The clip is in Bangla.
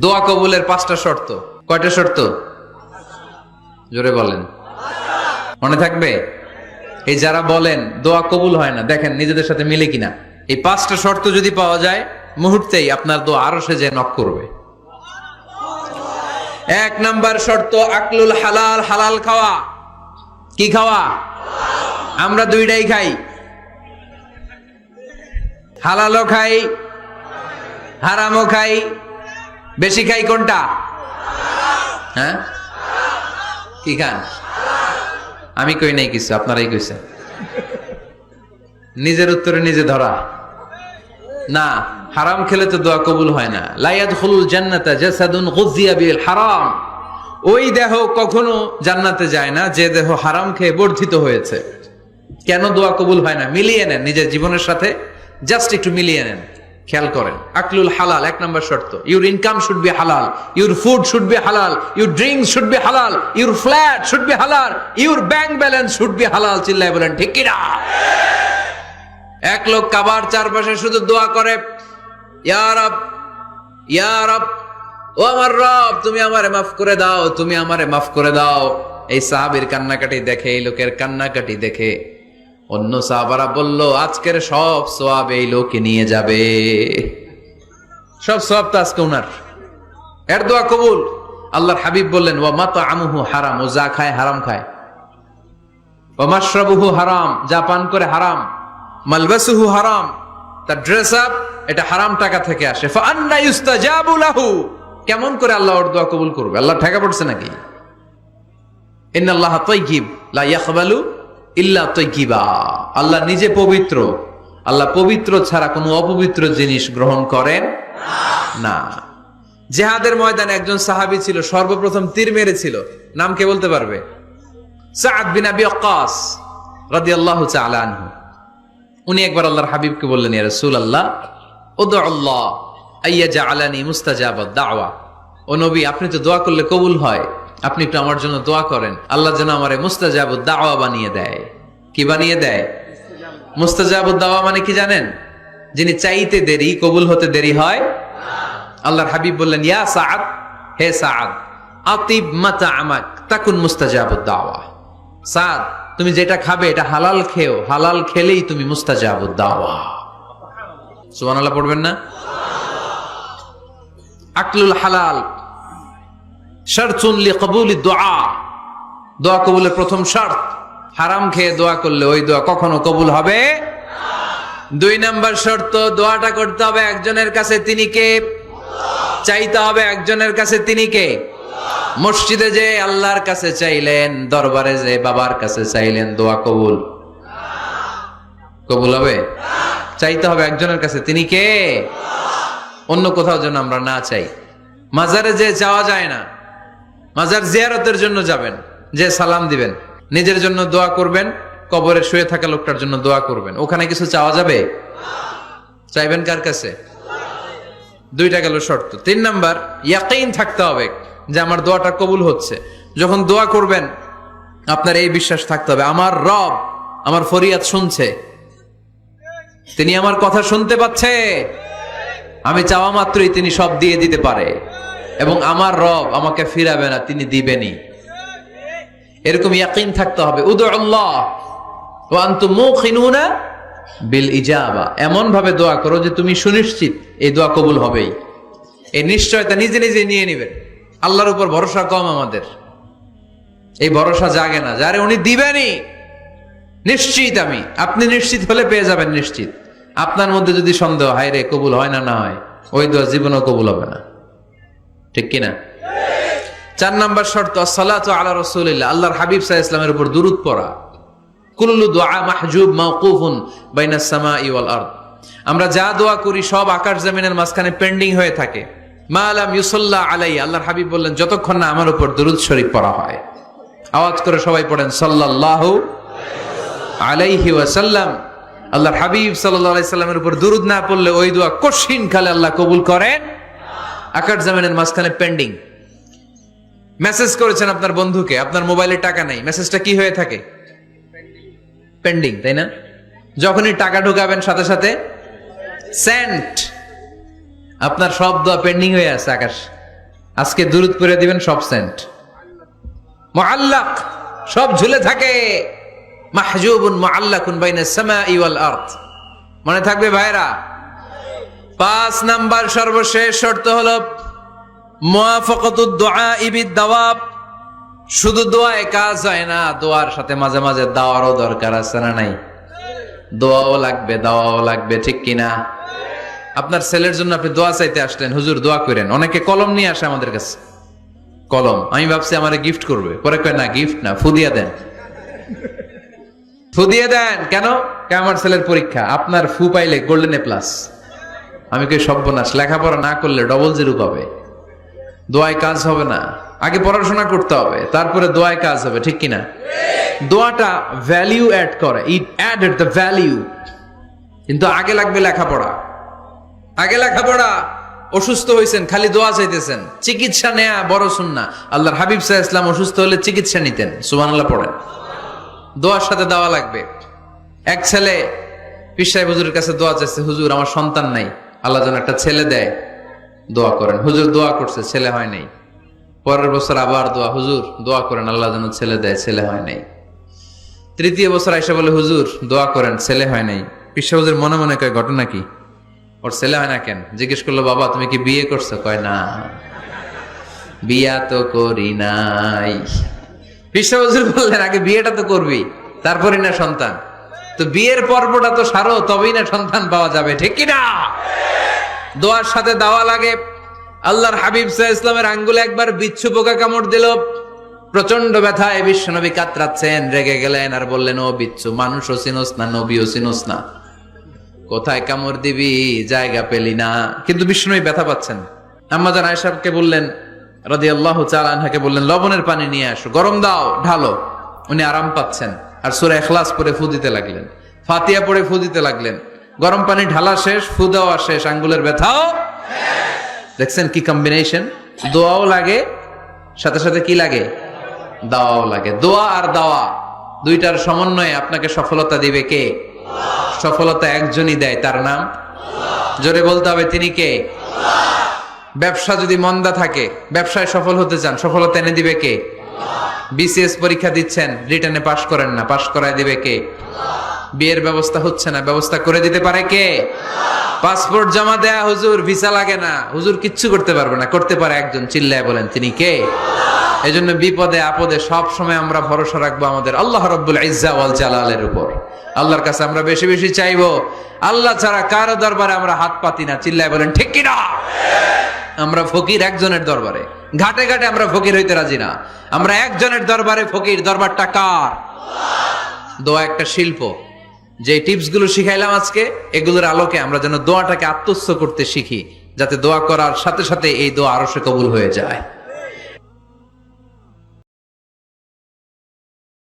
দোয়া কবুলের 5টা শর্ত। কয়টা শর্ত? জোরে বলেন, মনে থাকবে? এই যারা বলেন দোয়া কবুল হয় না, দেখেন নিজেদের সাথে মিলে কিনা। এই 5টা শর্ত যদি পাওয়া যায়, মুহূর্তেই আপনার দোয়া আরো সে যে নক করবে। 1 নাম্বার শর্ত আকলুল হালাল, হালাল খাওয়া। কি খাওয়া? আমরা দুইটাই খাই, হালালও খাই হারামও খাই। বেশি খাই কোনটা? হ্যাঁ, কি খান? আমি কই নাই কিছু, আপনারাই কইছেন। নিজের উত্তরে নিজে ধরা না। হারাম খেলে তো দোয়া কবুল হয় না। লা ইয়াদখুলুল জান্নাতা জাসাদুন গুযিয়া বিল হারাম। ওই দেহ কখনো জান্নাতে যায় না যে দেহ হারাম খেয়ে বর্ধিত হয়েছে। কেন দোয়া কবুল হয় না? মিলিয়ে নেন নিজের জীবনের সাথে, জাস্ট একটু মিলিয়ে নেন, খেয়াল করেন। আকলুল হালাল 1 নাম্বার শর্ত। ইউর ইনকাম শুড বি হালাল, ইউর ফুড শুড বি হালাল, ইউর ড্রিঙ্কস শুড বি হালাল, ইউর ফ্ল্যাট শুড বি হালাল, your bank balance should be হালাল। চিল্লায় বলেন ঠিক কি না? এক লোক কাবার চারপাশে শুধু দোয়া করে, ইয়া রব, ইয়া রব, ও আমার রব, তুমি আমারে মাফ করে দাও, তুমি আমারে মাফ করে দাও। এই সাহাবীর কান্নাকাটি দেখে, এই লোকের কান্নাকাটি দেখে অন্য সাহাবারা বলল, আজকের সব সওয়াব এই লোকে নিয়ে যাবে। সব সওয়াব তো আজকে উনার। এর দোয়া কবুল। আল্লাহর হাবিব বললেন, ওয়া মাতআমুহু হারাম, ও যা খায় হারাম খায়। ওয়া মাশরাবুহু হারাম, যা পান করে হারাম। মালবাসুহু হারাম, তার ড্রেস আপ এটা হারাম টাকা থেকে আসে। ফা আন্না ইউস্তাজাবু লাহু, কেমন করে আল্লাহ ওর দোয়া কবুল করবে? আল্লাহ ঠেকা পড়ছে নাকি? ইন্নাল্লাহা তাইয়্যিব লা ইয়াকবালু ইল্লা তাইয়্যিবা। আল্লাহ নিজে পবিত্র, আল্লাহ পবিত্র ছাড়া কোনো অপবিত্র জিনিস গ্রহণ করেন না। জিহাদের ময়দানে একজন সাহাবী ছিল, সর্বপ্রথম তীর মেরেছিল। নাম কে বলতে পারবে? সাআদ বিন আবি ওয়াক্কাস রাদিয়াল্লাহু তাআলা আনহু। উনি একবার আল্লাহর হাবিবকে বললেন, ইয়া রাসূলুল্লাহ, উদউ আল্লাহ আইয়াজআলানি মুস্তাজাবাদ দাওয়া। ও নবী, আপনি তো দোয়া করলে কবুল হয়, আপনি একটু আমার জন্য দোয়া করেন, আল্লাহ যেন আমারে মুস্তাজাবুদ দাওয়া বানিয়ে দেয়। কি বানিয়ে দেয়? মুস্তাজাবুদ দাওয়া মানে কি জানেন? যিনি চাইতে দেরি, কবুল হতে দেরি হয়। আল্লাহর হাবিব বললেন, ইয়া সাআদ, হে সাআদ, আতিব মাতআমাক তাকুন মুস্তাজাবুদ দাওয়া। সাআদ, তুমি যেটা খাবে এটা হালাল খেও, হালাল খেলেই তুমি মুস্তাজাবুদ দাওয়া। সুবহানাল্লাহ পড়বেন না? আকলুল হালাল শারতুন লিকবুলিদ দুআ, দোয়া কবুলের প্রথম শর্ত। হারাম খেয়ে দোয়া করলে ওই দোয়া কখনো কবুল হবে না। 2 নাম্বার শর্ত, দোয়াটা করতে হবে একজনের কাছে, তিনি কে? চাইতে হবে একজনের কাছে, তিনি কে? মসজিদে যে আল্লাহর কাছে চাইলেন, দরবারে যে বাবার কাছে চাইলেন, দোয়া কবুল কবুল হবে? চাইতে হবে একজনের কাছে, তিনি কে? অন্য কোথাও যেন আমরা না চাই। মাজারে যে যাওয়া যায় না, মাজার জিয়ারতের জন্য যাবেন, যে সালাম দিবেন, নিজের জন্য দোয়া করবেন, কবরে শুয়ে থাকা লোকটার জন্য দোয়া করবেন। ওখানে কিছু চাওয়া যাবে? চাইবেন কার কাছে? 2টা গেল শর্ত। 3 নাম্বার, ইয়াকিন থাকতে হবে যে আমার দোয়াটা কবুল হচ্ছে। যখন দোয়া করবেন আপনার এই বিশ্বাস থাকতে হবে, আমার রব আমার ফরিয়াদ শুনছে, তিনি আমার কথা শুনতে পাচ্ছে, আমি চাওয়া মাত্রই তিনি সব দিয়ে দিতে পারে, এবং আমার রব আমাকে ফিরাবে না, তিনি দিবেনই। এরকম ইয়াকিন থাকতে হবে। উদুল্লাহ ওয়া আনতুম মুকিনুনা বিল ইজাবা, এমন ভাবে দোয়া করো যে তুমি সুনিশ্চিত এই দোয়া কবুল হবেই। এই নিশ্চয়তা নিজে নিজে নিয়ে নেবেন। আল্লাহর উপর ভরসা কম আমাদের, এই ভরসা জাগে না, যারে উনি দিবেনই নিশ্চিত আমি। আপনি নিশ্চিত হলে পেয়ে যাবেন নিশ্চিত। আপনার মধ্যে যদি সন্দেহ, হায় রে কবুল হয় না, না হয়, ওই দোয়া জীবনেও কবুল হবে না। ঠিক কিনা? 4 নাম্বার শর্ত, আসসালাতু আলা রাসূলিল্লাহ, আল্লাহর হাবিব সাল্লাল্লাহু আলাইহি ওয়াসাল্লামের উপর দুরূদ পড়া। কুল্লু দুআ মাহজুব মাওকুফুন বাইনাস সামাই ওয়াল আরদ। আমরা যা দোয়া করি সব আকাশ জমিনের মাঝখানে পেন্ডিং হয়ে থাকে। মা লাম ইউসাল্লা আলাইহি, আল্লাহর হাবিব বললেন, যতক্ষণ না আমার উপর দুরূদ শরীফ পড়া হয়। আওয়াজ করে সবাই পড়েন, সাল্লাল্লাহু আলাইহি ওয়াসাল্লাম। আল্লাহর হাবিব সাল্লাল্লাহু আলাইহি সাল্লামের উপর দুরূদ না পড়লে ওই দোয়া কঠিন কালে আল্লাহ কবুল করেন। আকাশ জমিনের মাঝখানে পেন্ডিং। মেসেজ করেছেন আপনার বন্ধুকে, আপনার মোবাইলে টাকা নাই, মেসেজটা কি হয়ে থাকে? পেন্ডিং, তাই না? যখনই টাকা ঢোকাবেন সাথে সাথে সেন্ট, আপনার সব দোয়া পেন্ডিং হয়ে আছে আকাশ আজকে দুরুদ পড়ে দিবেন সব সেন্ট, মুআল্লাক সব ঝুলে থাকে, মাহজুবুন মুআল্লাকুন বাইনাস সামাই ওয়াল আরদ। মনে থাকবে ভাইরা? 5 নাম্বার সর্বশেষ শর্ত হলো মুওয়াফাকাতুদ দুআই বিদ-দাওয়াব। শুধু দোয়ায় কাজ হয় না, দোয়ার সাথে মাঝে মাঝে দাওয়ারও দরকার আছে না নাই? দোয়াও লাগবে, দাওয়াও লাগবে, ঠিক কিনা? আপনার ছেলের জন্য আপনি দোয়া চাইতে আসলেন, হুজুর দোয়া করেন। অনেকে কলম নিয়ে আসে আমাদের কাছে, কলম। আমি ভাবছি আমারে গিফট করবে, পরে কয় না গিফট না, ফু দিয়ে দেন। ফু দিয়ে দেন কেন? আমার ছেলের পরীক্ষা, আপনার ফু পাইলে গোল্ডেন এ প্লাস। আমি কই সর্বনাশ, লেখাপড়া না করলে ডবল জিরো পাবে, দোয়ায় কাজ হবে না। আগে পড়াশোনা করতে হবে, তারপরে দোয়ায় কাজ হবে, ঠিক কিনা? দোয়াটা ভ্যালিউ অ্যাড করে, ইট অ্যাডেড দ্য ভ্যালিউ। কিন্তু আগে লাগবে লেখাপড়া, আগে লেখাপড়া। অসুস্থ হয়েছেন, খালি দোয়া চাইতেছেন। চিকিৎসা নেয়া বড় সুন্নাহ। আল্লাহর হাবিব সাল্লাল্লাহু আলাইহি ওয়াসাল্লাম অসুস্থ হলে চিকিৎসা নিতেন, সুবহানাল্লাহ পড়েন। দোয়ার সাথে দাওয়া লাগবে। এক ছেলে পীর সাহেব হুজুরের কাছে দোয়া চাইছে, হুজুর আমার সন্তান নাই, আল্লাহ যেন একটা ছেলে দেয়, দোয়া করেন। হুজুর দোয়া করছে, ছেলে হয় নাই। পরের বছর আবার দোয়া, হুজুর দোয়া করেন আল্লাহ যেন ছেলে দেয়, ছেলে হয় নাই। তৃতীয় বছর আইসা বলে, হুজুর দোয়া করেন, ছেলে হয় নাই। পীর সাহেব হুজুর মনে মনে কয়, ঘটনা কি? ওর ছেলে হয় না কেন? জিজ্ঞেস করলো, বাবা তুমি কি বিয়ে করছো? কয় না, বিয়া তো করি নাই। পীর সাহেব হুজুর বললেন, আগে বিয়েটা তো করবি, তারপরই না সন্তান। তো বিয়ের পর্বটা তো সারো, তবেই না সন্তান পাওয়া যাবে, ঠিক কিনা? দোয়ার সাথে দাওয়া লাগে। আল্লাহর হাবিব সাল্লাল্লাহু আলাইহি ওয়াসাল্লামের আঙ্গুলে একবার বিচ্ছু পোকা কামড় দিল, প্রচন্ড ব্যথায় বিশ্বনবী কাতরাচ্ছেন, রেগে গেলেন আর বললেন, ও বিচ্ছু, মানুষও চিনোস না, নবীও চিনোস না, কোথায় কামড় দিবি, জায়গা পেলি না। কিন্তু বিশ্বনবী ব্যথা পাচ্ছেন। আম্মা জান আয়েশাকে বললেন রাদিয়াল্লাহু তাআলা আনহাকে বললেন, লবণের পানি নিয়ে আসো, গরম দাও, ঢালো। উনি আরাম পাচ্ছেন আর সূরা ইখলাস পড়ে ফু দিতে লাগলেন, ফাতিহা পড়ে ফু দিতে লাগলেন। গরম পানি ঢালা শেষ, ফু দেওয়া শেষ, আঙ্গুলের ব্যথাও। দেখছেন কি কম্বিনেশন? দোয়াও লাগে, সাথে সাথে কি লাগে? দাওয়াও লাগে। দোয়া আর দাওয়া দুইটার সমন্বয়ে আপনাকে সফলতা দিবে কে? সফলতা একজনই দেয়, তার নাম জোরে বলতে হবে, তিনি কে? ব্যবসা যদি মন্দা থাকে, ব্যবসায় সফল হতে চান, সফলতা এনে দিবে কে? বিসিএস পরীক্ষা দিচ্ছেন, রিটেনে পাশ করেন না, পাশ করায় দিবে কে? বিয়ের ব্যবস্থা হচ্ছে না, ব্যবস্থা করে দিতে পারে কে? পাসপোর্ট জমা দেয়া, হুজুর ভিসা লাগে না, হুজুর কিচ্ছু করতে পারবে না, করতে পারে একজন, চিল্লায় বলেন তিনি কে? এজন্য বিপদে আপদে সব সময় আমরা ভরসা রাখবো আমাদের আল্লাহ রাব্বুল ইজ্জা ওয়াল জালালের উপর। আল্লাহর কাছে আমরা বেশি বেশি চাইবো। আল্লাহ ছাড়া কারো দরবারে আমরা হাত পাতি না, চিল্লায় বলেন ঠিক কিনা? আমরা ফকির একজনের দরবারে, ঘাটে ঘাটে আমরা ফকির হইতে রাজি না, আমরা একজনের দরবারে ফকির। দরবারটা কার? দোয়া একটা শিল্প। যে টিপস গুলো শিখাইলাম আজকে, এগুলোর আলোকে আমরা যেন দোয়াটাকে আত্মস্থ করতে শিখি, যাতে দোয়া করার সাথে সাথে এই দোয়া আরো সে কবুল হয়ে যায়।